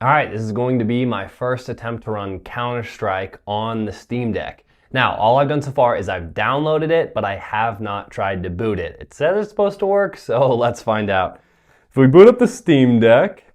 All right, this is going to be my first attempt to run Counter-Strike on the Steam Deck. Now, all I've done so far is I've downloaded it, but I have not tried to boot it. It says it's supposed to work, so let's find out. If we boot up the Steam Deck,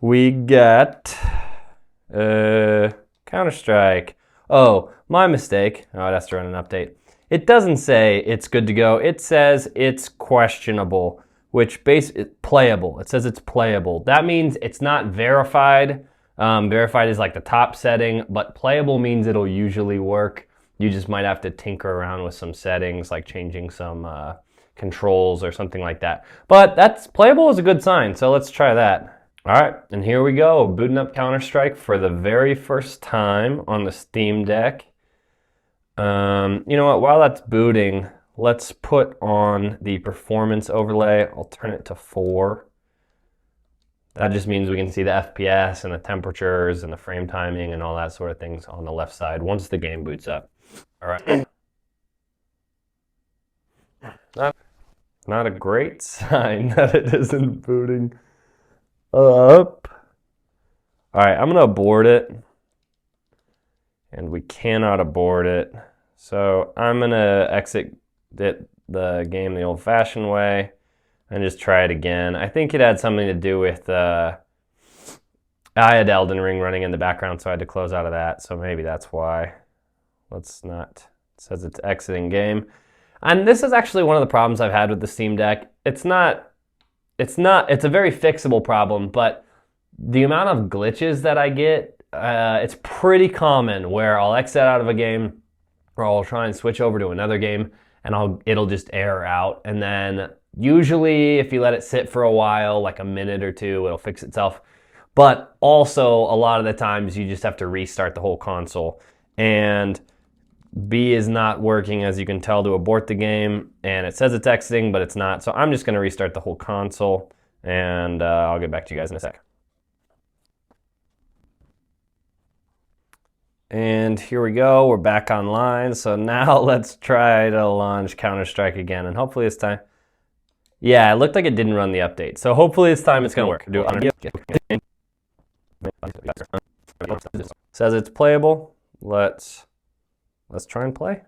we get Counter-Strike. Oh, my mistake. Oh, it has to run an update. It doesn't say it's good to go. It says it's questionable, which playable. It says it's playable. That means it's not verified. Verified is like the top setting, but playable means it'll usually work. You just might have to tinker around with some settings, like changing some controls or something like that. But that's playable is a good sign, so let's try that. All right, and here we go, booting up Counter-Strike for the very first time on the Steam Deck. You know what, while that's booting, let's put on the performance overlay. I'll turn it to 4. That just means we can see the FPS and the temperatures and the frame timing and all that sort of things on the left side once the game boots up. All right. Not a great sign that it isn't booting up. All right, I'm gonna abort it. And we cannot abort it. So I'm gonna exit the game the old-fashioned way and just try it again. I think it had something to do with I had Elden Ring running in the background, so I had to close out of that. So maybe that's why. Let's not. It says it's exiting game. And this is actually one of the problems I've had with the Steam Deck. It's a very fixable problem, but the amount of glitches that I get, it's pretty common where I'll exit out of a game or I'll try and switch over to another game and it'll just error out. And then usually if you let it sit for a while, like a minute or two, it'll fix itself. But also a lot of the times you just have to restart the whole console. And B is not working, as you can tell, to abort the game, and it says it's exiting, but it's not. So I'm just gonna restart the whole console, and I'll get back to you guys in a sec. And here we go, we're back online. So now let's try to launch Counter-Strike again, and hopefully this time, yeah, it looked like it didn't run the update. So hopefully this time it's gonna work. It says it's playable. Let's try and play.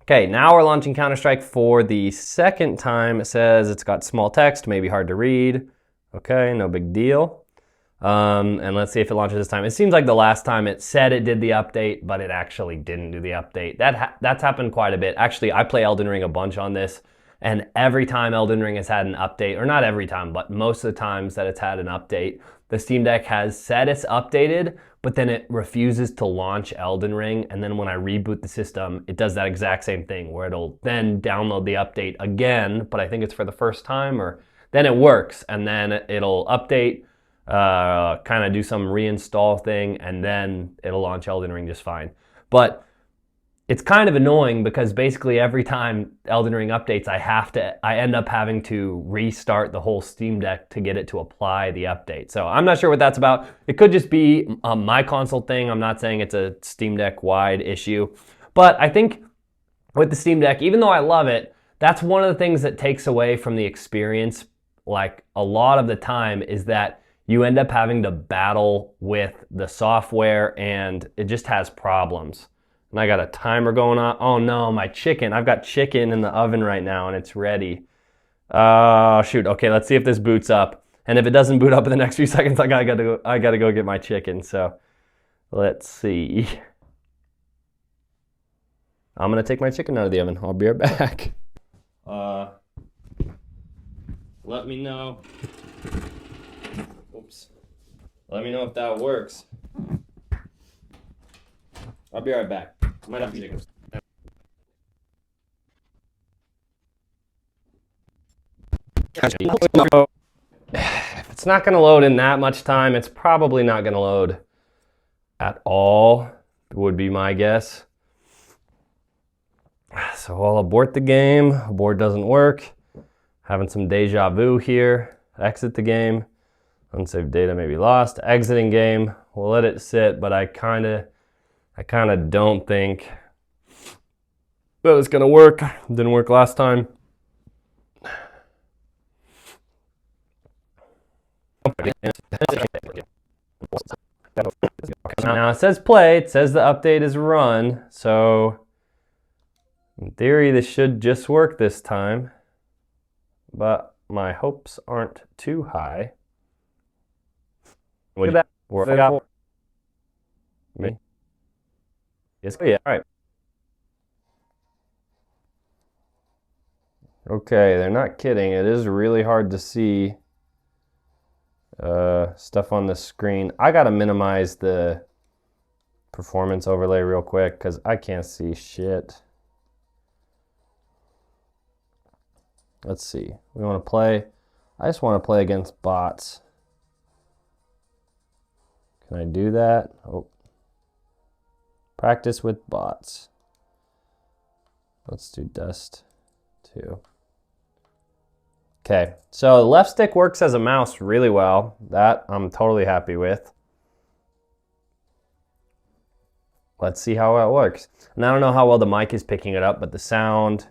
Okay, now we're launching Counter-Strike for the second time. It says it's got small text, maybe hard to read. Okay, no big deal. And let's see if it launches this time. It seems like the last time it said it did the update, but it actually didn't do the update. That's happened quite a bit. Actually, I play Elden Ring a bunch on this, and every time Elden Ring has had an update, or not every time, but most of the times that it's had an update, the Steam Deck has said it's updated, but then it refuses to launch Elden Ring, and then when I reboot the system, it does that exact same thing, where it'll then download the update again, but I think it's for the first time, or then it works, and then it'll update, kind of do some reinstall thing, and then it'll launch Elden Ring just fine. But it's kind of annoying because basically every time Elden Ring updates, I end up having to restart the whole Steam Deck to get it to apply the update. So I'm not sure what that's about. It could just be my console thing. I'm not saying it's a Steam Deck wide issue. But I think with the Steam Deck, even though I love it, that's one of the things that takes away from the experience, like a lot of the time, is that you end up having to battle with the software and it just has problems. And I got a timer going on. Oh no, my chicken. I've got chicken in the oven right now and it's ready. Oh shoot, okay, let's see if this boots up. And if it doesn't boot up in the next few seconds, I gotta go get my chicken. So let's see. I'm gonna take my chicken out of the oven. I'll be right back. Let me know. Oops. Let me know if that works. I'll be right back. Might have to take If it's not going to load in that much time, it's probably not going to load at all, would be my guess. So I'll abort the game. Abort doesn't work. Having some deja vu here. Exit the game. Unsaved data may be lost. Exiting game. We'll let it sit, but I kind of don't think that it's gonna work. Didn't work last time. Now it says play, it says the update is run, so in theory this should just work this time, but my hopes aren't too high. Look at that. Me? Yes, yeah, all right. Okay, they're not kidding. It is really hard to see stuff on the screen. I gotta minimize the performance overlay real quick because I can't see shit. Let's see. We want to play. I just want to play against bots. Can I do that? Oh. Practice with bots. Let's do Dust 2. Okay, so the left stick works as a mouse really well. That I'm totally happy with. Let's see how it works. And I don't know how well the mic is picking it up, but the sound,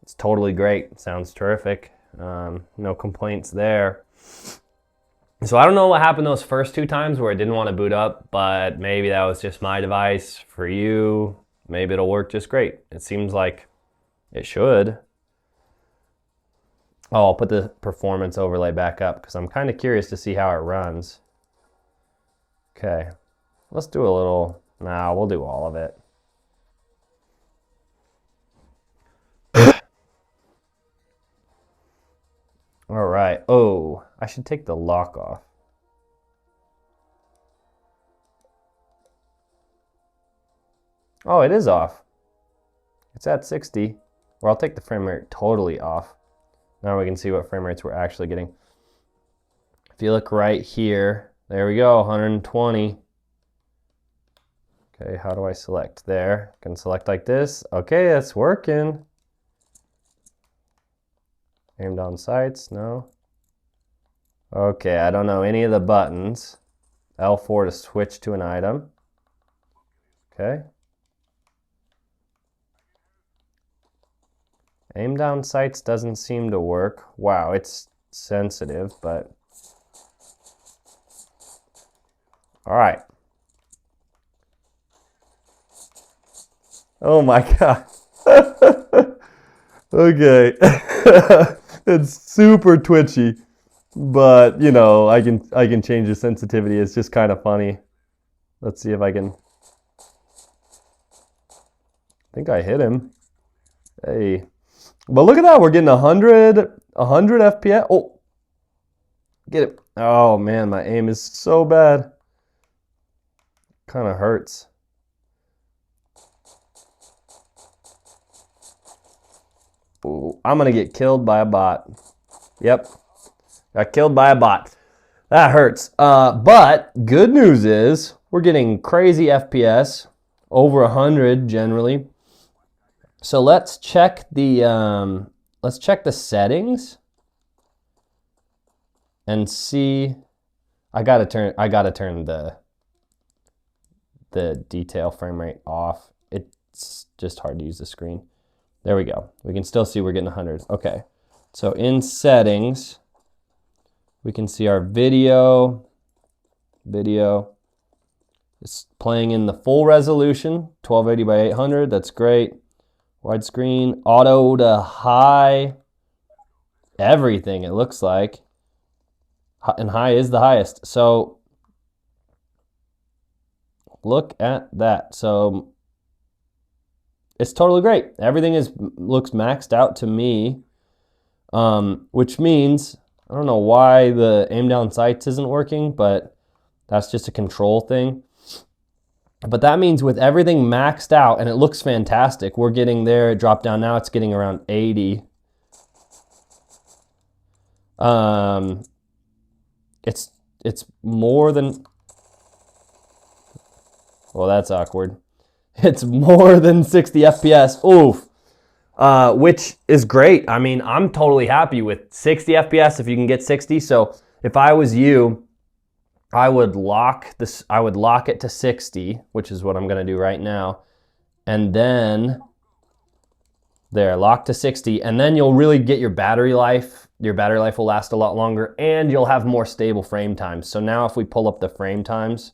it's totally great. It sounds terrific. No complaints there. So I don't know what happened those first 2 times where it didn't want to boot up, but maybe that was just my device. For you, maybe it'll work just great. It seems like it should. Oh, I'll put the performance overlay back up because I'm kind of curious to see how it runs. Okay, let's do a little, nah, we'll do all of it. All right, oh, I should take the lock off. Oh, it is off. It's at 60, or I'll take the frame rate totally off. Now we can see what frame rates we're actually getting. If you look right here, there we go, 120. Okay, how do I select? There, I can select like this. Okay, that's working. Aim down sights, no. Okay, I don't know any of the buttons. L4 to switch to an item. Okay. Aim down sights doesn't seem to work. Wow, it's sensitive, but... All right. Oh my God. Okay. It's super twitchy, but you know, I can change the sensitivity. It's just kind of funny. Let's see if I can... I think I hit him. Hey. But look at that, we're getting 100 FPS. Oh, get it. Oh man, my aim is so bad. Kind of hurts. Ooh, I'm gonna get killed by a bot. Yep, got killed by a bot. That hurts. But good news is we're getting crazy FPS, over 100 generally. So let's check the settings and see. I gotta turn the detail frame rate off. It's just hard to use the screen. There we go. We can still see we're getting 100. Okay. So in settings, we can see our video. Video is playing in the full resolution, 1280 by 800. That's great. Widescreen, auto to high, everything it looks like. And high is the highest. So look at that. So it's totally great. Everything looks maxed out to me, which means, I don't know why the aim down sights isn't working, but that's just a control thing. But that means with everything maxed out, and it looks fantastic, we're getting there, it dropped down, now it's getting around 80. It's more than, well, that's awkward. It's more than 60 FPS, oof, which is great. I mean, I'm totally happy with 60 FPS if you can get 60. So if I was you, I would lock it to 60, which is what I'm gonna do right now. And then there, lock to 60, and then you'll really get your battery life. Your battery life will last a lot longer, and you'll have more stable frame times. So now if we pull up the frame times,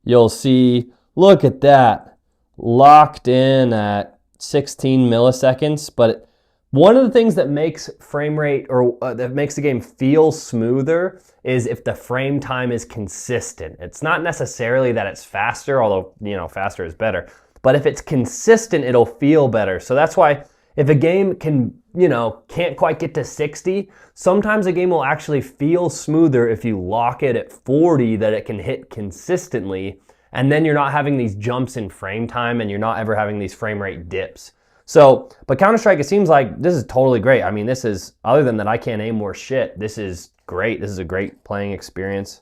you'll see, look at that, locked in at 16 milliseconds. But one of the things that makes frame rate, or that makes the game feel smoother, is if the frame time is consistent. It's not necessarily that it's faster, although, you know, faster is better. But if it's consistent, it'll feel better. So that's why if a game can, you know, can't quite get to 60, sometimes a game will actually feel smoother if you lock it at 40 that it can hit consistently. And then you're not having these jumps in frame time, and you're not ever having these frame rate dips. So, but Counter-Strike, it seems like this is totally great. I mean, this is, other than that I can't aim more shit, this is great. This is a great playing experience.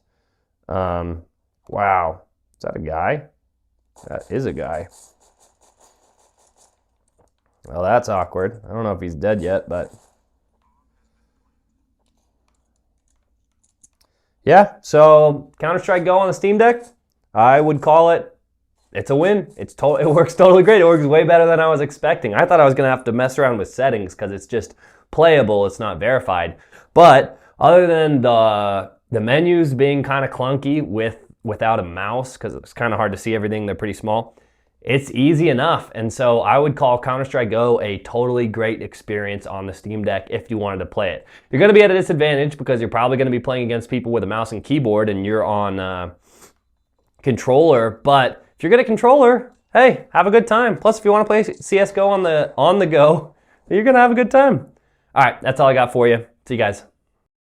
Wow. Is that a guy? That is a guy. Well, that's awkward. I don't know if he's dead yet, but yeah, so Counter-Strike Go on the Steam Deck, I would call it, it's a win. It works totally great. It works way better than I was expecting. I thought I was going to have to mess around with settings because it's just playable. It's not verified. But other than the menus being kind of clunky without a mouse, because it's kind of hard to see everything, they're pretty small, it's easy enough. And so I would call Counter-Strike Go a totally great experience on the Steam Deck if you wanted to play it. You're going to be at a disadvantage because you're probably going to be playing against people with a mouse and keyboard, and you're on controller. But if you're good at controller, hey, have a good time. Plus, if you want to play CSGO on the go, you're going to have a good time. All right, that's all I got for you. See you guys.